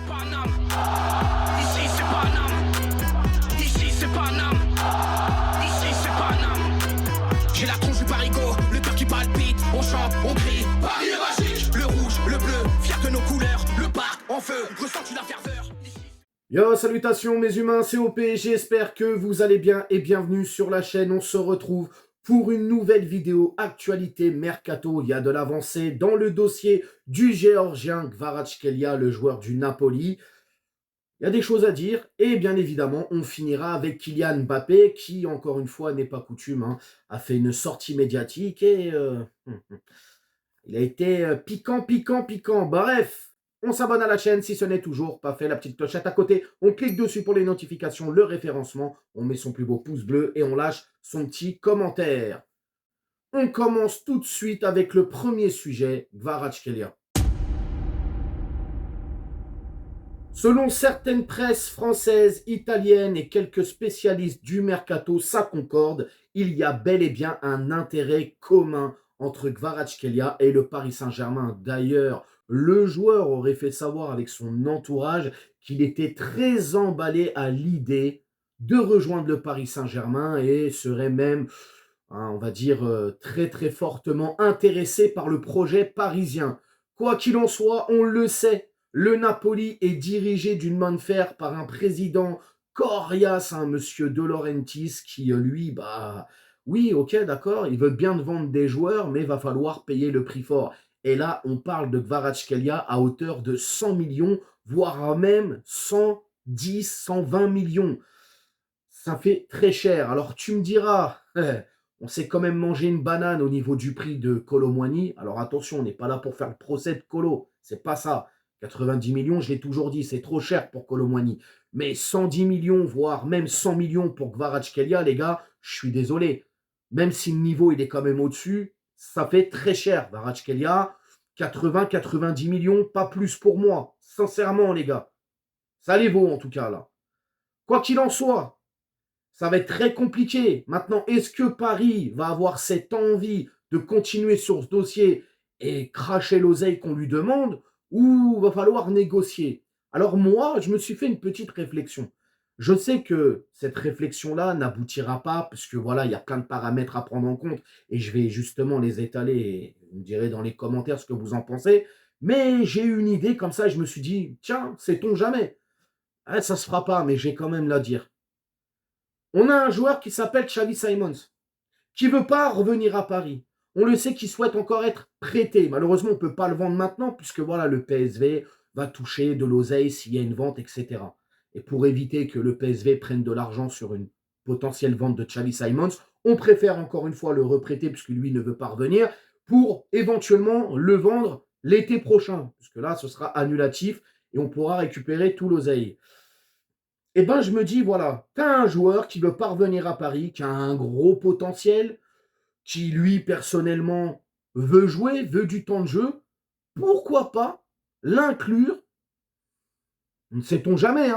Paname. Ici c'est Paname. Ici c'est Paname. Ici c'est Paname. J'ai la tronche du parigo, le cœur qui palpite. On chante, on crie, Paris est magique. Le rouge, le bleu, fier de nos couleurs. Le parc en feu, ressens-tu la ferveur? Yo, salutations mes humains, c'est OP, j'espère que vous allez bien et bienvenue sur la chaîne. On se retrouve pour une nouvelle vidéo actualité mercato. Il y a de l'avancée dans le dossier du Géorgien Kvaratskhelia, le joueur du Napoli. Il y a des choses à dire et bien évidemment, on finira avec Kylian Mbappé qui, encore une fois, n'est pas coutume, a fait une sortie médiatique et il a été piquant. Bref. On s'abonne à la chaîne si ce n'est toujours pas fait, la petite clochette à côté. On clique dessus pour les notifications, le référencement. On met son plus beau pouce bleu et on lâche son petit commentaire. On commence tout de suite avec le premier sujet, Kvaratskhelia. Selon certaines presses françaises, italiennes et quelques spécialistes du mercato, ça concorde. Il y a bel et bien un intérêt commun entre Kvaratskhelia et le Paris Saint-Germain. D'ailleurs, le joueur aurait fait savoir avec son entourage qu'il était très emballé à l'idée de rejoindre le Paris Saint-Germain et serait même, on va dire, très fortement intéressé par le projet parisien. Quoi qu'il en soit, on le sait, le Napoli est dirigé d'une main de fer par un président coriace, monsieur De Laurentiis, qui lui, oui, ok, d'accord, il veut bien te vendre des joueurs, mais il va falloir payer le prix fort. Et là, on parle de Kvaratskhelia à hauteur de 100 millions, voire même 110, 120 millions. Ça fait très cher. Alors tu me diras, on s'est quand même mangé une banane au niveau du prix de Kolo Muani. Alors attention, on n'est pas là pour faire le procès de Kolo. C'est pas ça. 90 millions, je l'ai toujours dit, c'est trop cher pour Kolo Muani. Mais 110 millions, voire même 100 millions pour Kvaratskhelia, les gars, je suis désolé. Même si le niveau il est quand même au-dessus, ça fait très cher. Kvaratskhelia, 80-90 millions, pas plus pour moi. Sincèrement, les gars. Ça les vaut en tout cas, là. Quoi qu'il en soit, ça va être très compliqué. Maintenant, est-ce que Paris va avoir cette envie de continuer sur ce dossier et cracher l'oseille qu'on lui demande, ou va falloir négocier? Alors moi, je me suis fait une petite réflexion. Je sais que cette réflexion-là n'aboutira pas, parce que voilà, il y a plein de paramètres à prendre en compte, et je vais justement les étaler, et vous me direz dans les commentaires ce que vous en pensez. Mais j'ai eu une idée comme ça, et je me suis dit, tiens, sait-on jamais? Ça se fera pas, mais j'ai quand même la dire. On a un joueur qui s'appelle Xavi Simons, qui ne veut pas revenir à Paris. On le sait qu'il souhaite encore être prêté. Malheureusement, on ne peut pas le vendre maintenant, puisque voilà, le PSV va toucher de l'oseille s'il y a une vente, etc. Et pour éviter que le PSV prenne de l'argent sur une potentielle vente de Xavi Simons, on préfère encore une fois le reprêter, puisque lui ne veut pas revenir, pour éventuellement le vendre l'été prochain, puisque là, ce sera annulatif et on pourra récupérer tout l'oseille. Eh bien, je me dis, voilà, tu as un joueur qui veut pas revenir à Paris, qui a un gros potentiel, qui, lui, personnellement, veut jouer, veut du temps de jeu. Pourquoi pas l'inclure, ne sait-on jamais,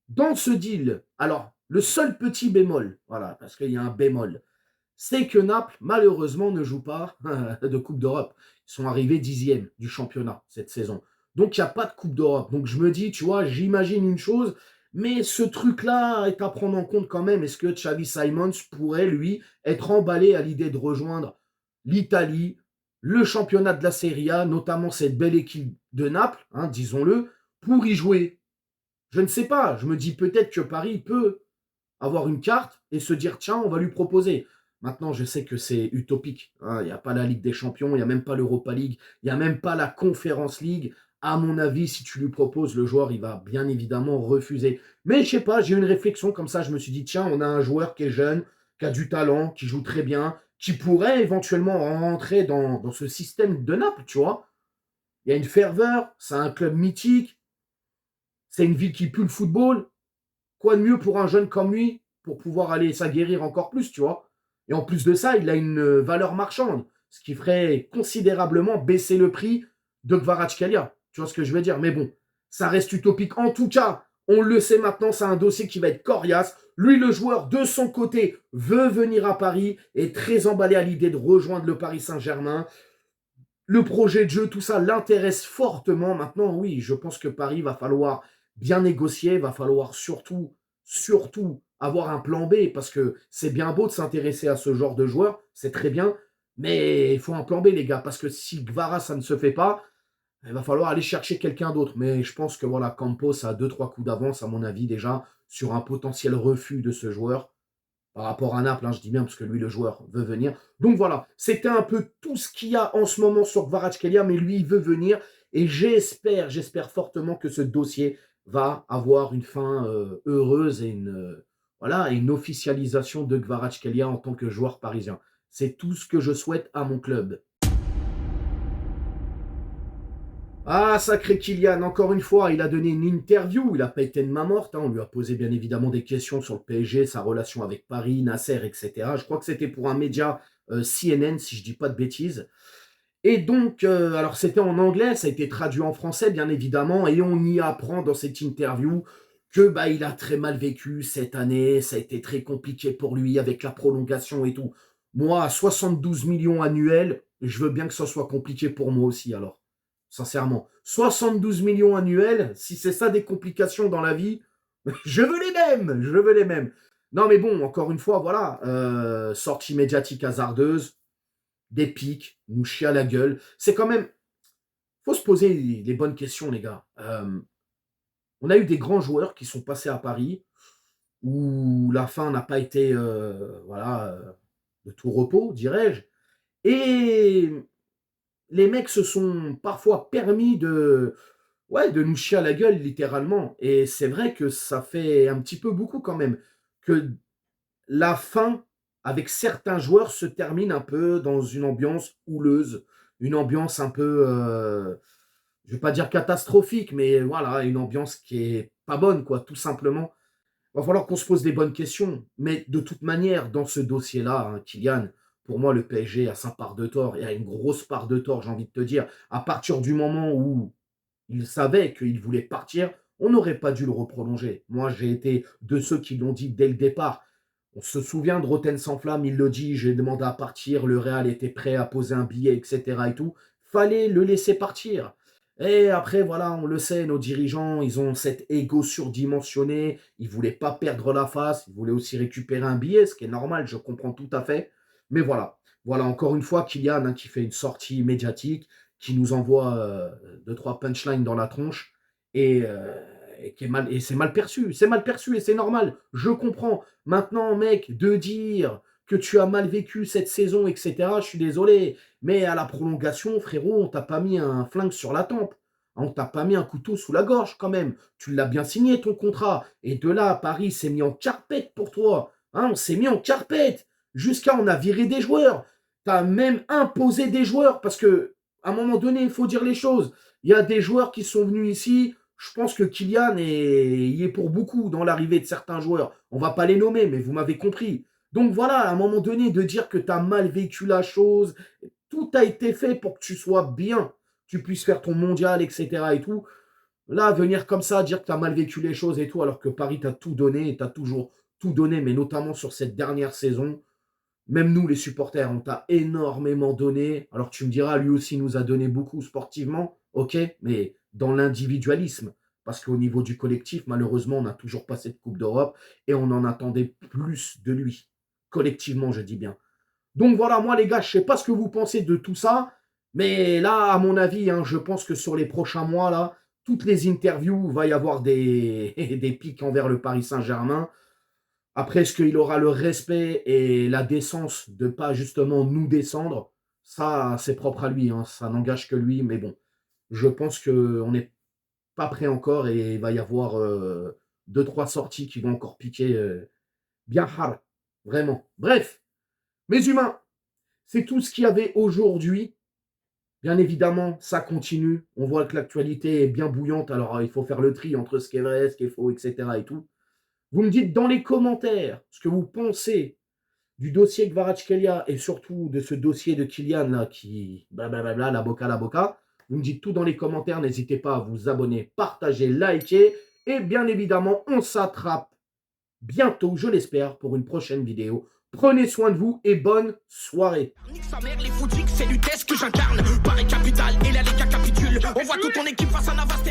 dans ce deal? Alors, le seul petit bémol, voilà, parce qu'il y a un bémol, c'est que Naples, malheureusement, ne joue pas de Coupe d'Europe. Ils sont arrivés 10e du championnat cette saison. Donc, il n'y a pas de Coupe d'Europe. Donc, je me dis, tu vois, j'imagine une chose, mais ce truc-là est à prendre en compte quand même. Est-ce que Xavi Simons pourrait, lui, être emballé à l'idée de rejoindre l'Italie, le championnat de la Serie A, notamment cette belle équipe de Naples, disons-le, pour y jouer? Je ne sais pas. Je me dis peut-être que Paris peut avoir une carte et se dire, tiens, on va lui proposer. Maintenant, je sais que c'est utopique. Il n'y a pas la Ligue des Champions, il n'y a même pas l'Europa League, il n'y a même pas la Conference League. À mon avis, si tu lui proposes, le joueur, il va bien évidemment refuser. Mais je sais pas, j'ai eu une réflexion comme ça. Je me suis dit, tiens, on a un joueur qui est jeune, qui a du talent, qui joue très bien, qui pourrait éventuellement rentrer dans ce système de Naples, tu vois. Il y a une ferveur, c'est un club mythique, c'est une ville qui pue le football. Quoi de mieux pour un jeune comme lui pour pouvoir aller s'aguerrir encore plus, tu vois? Et en plus de ça, il a une valeur marchande, ce qui ferait considérablement baisser le prix de Kvaratskhelia. Tu vois ce que je veux dire? Mais bon, ça reste utopique. En tout cas, on le sait maintenant, c'est un dossier qui va être coriace. Lui, le joueur, de son côté, veut venir à Paris, est très emballé à l'idée de rejoindre le Paris Saint-Germain. le projet de jeu, tout ça l'intéresse fortement. Maintenant, oui, je pense que Paris va falloir bien négocier, va falloir surtout avoir un plan B, parce que c'est bien beau de s'intéresser à ce genre de joueur, c'est très bien, mais il faut un plan B, les gars, parce que si Gvara, ça ne se fait pas, il va falloir aller chercher quelqu'un d'autre. Mais je pense que voilà, Campos a 2-3 coups d'avance, à mon avis, déjà, sur un potentiel refus de ce joueur par rapport à Naples, hein, je dis bien parce que lui, le joueur, veut venir. Donc voilà, c'était un peu tout ce qu'il y a en ce moment sur Kvaratskhelia, mais lui, il veut venir. Et j'espère fortement que ce dossier va avoir une fin heureuse et voilà, une officialisation de Kvaratskhelia en tant que joueur parisien. C'est tout ce que je souhaite à mon club. Ah, sacré Kylian, encore une fois, il a donné une interview, il n'a pas été de main morte, hein. On lui a posé bien évidemment des questions sur le PSG, sa relation avec Paris, Nasser, etc. Je crois que c'était pour un média CNN, si je ne dis pas de bêtises. Et donc, alors c'était en anglais, ça a été traduit en français, bien évidemment, et on y apprend dans cette interview que bah, il a très mal vécu cette année, ça a été très compliqué pour lui avec la prolongation et tout. Moi, à 72 millions annuels, je veux bien que ça soit compliqué pour moi aussi, alors. Sincèrement. 72 millions annuels, si c'est ça des complications dans la vie, je veux les mêmes, je veux les mêmes. Non mais bon, encore une fois, voilà, sortie médiatique hasardeuse, des pics, nous chier à la gueule. C'est quand même, faut se poser les bonnes questions, les gars. On a eu des grands joueurs qui sont passés à Paris, où la fin n'a pas été, voilà, de tout repos, dirais-je. Et les mecs se sont parfois permis ouais, de nous chier à la gueule, littéralement. Et c'est vrai que ça fait un petit peu beaucoup quand même, que la fin, avec certains joueurs, se termine un peu dans une ambiance houleuse, une ambiance un peu, je vais pas dire catastrophique, mais voilà, une ambiance qui est pas bonne, quoi, tout simplement. Il va falloir qu'on se pose des bonnes questions. Mais de toute manière, dans ce dossier-là, hein, Kylian, pour moi, le PSG a sa part de tort, et a une grosse part de tort, j'ai envie de te dire. À partir du moment où il savait qu'il voulait partir, on n'aurait pas dû le reprolonger. Moi, j'ai été de ceux qui l'ont dit dès le départ. On se souvient de Roten sans flamme, il le dit, j'ai demandé à partir, le Real était prêt à poser un billet, etc. et tout. Fallait le laisser partir. Et après, voilà, on le sait, nos dirigeants, ils ont cet ego surdimensionné, ils ne voulaient pas perdre la face, ils voulaient aussi récupérer un billet, ce qui est normal, je comprends tout à fait. Mais voilà encore une fois, Kylian, hein, qui fait une sortie médiatique, qui nous envoie 2-3 punchlines dans la tronche, et, et c'est mal perçu, et c'est normal, je comprends. Maintenant, mec, de dire que tu as mal vécu cette saison, etc., je suis désolé, mais à la prolongation, frérot, on t'a pas mis un flingue sur la tempe. On t'a pas mis un couteau sous la gorge quand même. Tu l'as bien signé ton contrat. Et de là, Paris s'est mis en carpette pour toi. Hein, on s'est mis en carpette. Jusqu'à on a viré des joueurs. Tu as même imposé des joueurs parce que à un moment donné, il faut dire les choses. Il y a des joueurs qui sont venus ici. Je pense que Kylian y est pour beaucoup dans l'arrivée de certains joueurs. On va pas les nommer, mais vous m'avez compris. Donc voilà, à un moment donné, de dire que tu as mal vécu la chose, tout a été fait pour que tu sois bien, tu puisses faire ton mondial, etc. et tout. Là, venir comme ça, dire que tu as mal vécu les choses et tout, alors que Paris t'a tout donné, et t'as toujours tout donné, mais notamment sur cette dernière saison. Même nous, les supporters, on t'a énormément donné. Alors tu me diras, lui aussi nous a donné beaucoup sportivement, ok, mais dans l'individualisme. Parce qu'au niveau du collectif, malheureusement, on n'a toujours pas cette Coupe d'Europe et on en attendait plus de lui. Collectivement, je dis bien. Donc voilà, moi les gars, je ne sais pas ce que vous pensez de tout ça, mais là, à mon avis, hein, je pense que sur les prochains mois, là, toutes les interviews, il va y avoir des pics envers le Paris Saint-Germain. Après, est-ce qu'il aura le respect et la décence de ne pas justement nous descendre? Ça, c'est propre à lui, hein, ça n'engage que lui, mais bon, je pense qu'on n'est pas prêt encore et il va y avoir 2-3 sorties qui vont encore piquer bien hard, vraiment. Bref, mes humains, c'est tout ce qu'il y avait aujourd'hui. Bien évidemment, ça continue. On voit que l'actualité est bien bouillante. Alors, il faut faire le tri entre ce qui est vrai, ce qui est faux, etc. et tout. Vous me dites dans les commentaires ce que vous pensez du dossier Kvaratskhelia et surtout de ce dossier de Kylian là, qui blablabla, la boca. Vous me dites tout dans les commentaires. N'hésitez pas à vous abonner, partager, liker. Et bien évidemment, on s'attrape bientôt, je l'espère, pour une prochaine vidéo Prenez soin de vous et bonne soirée. Nique sa mère, les foutiques, c'est l'UTES que j'incarne. Paris capitale et la Liga capitule. On voit toute ton équipe face à Navas.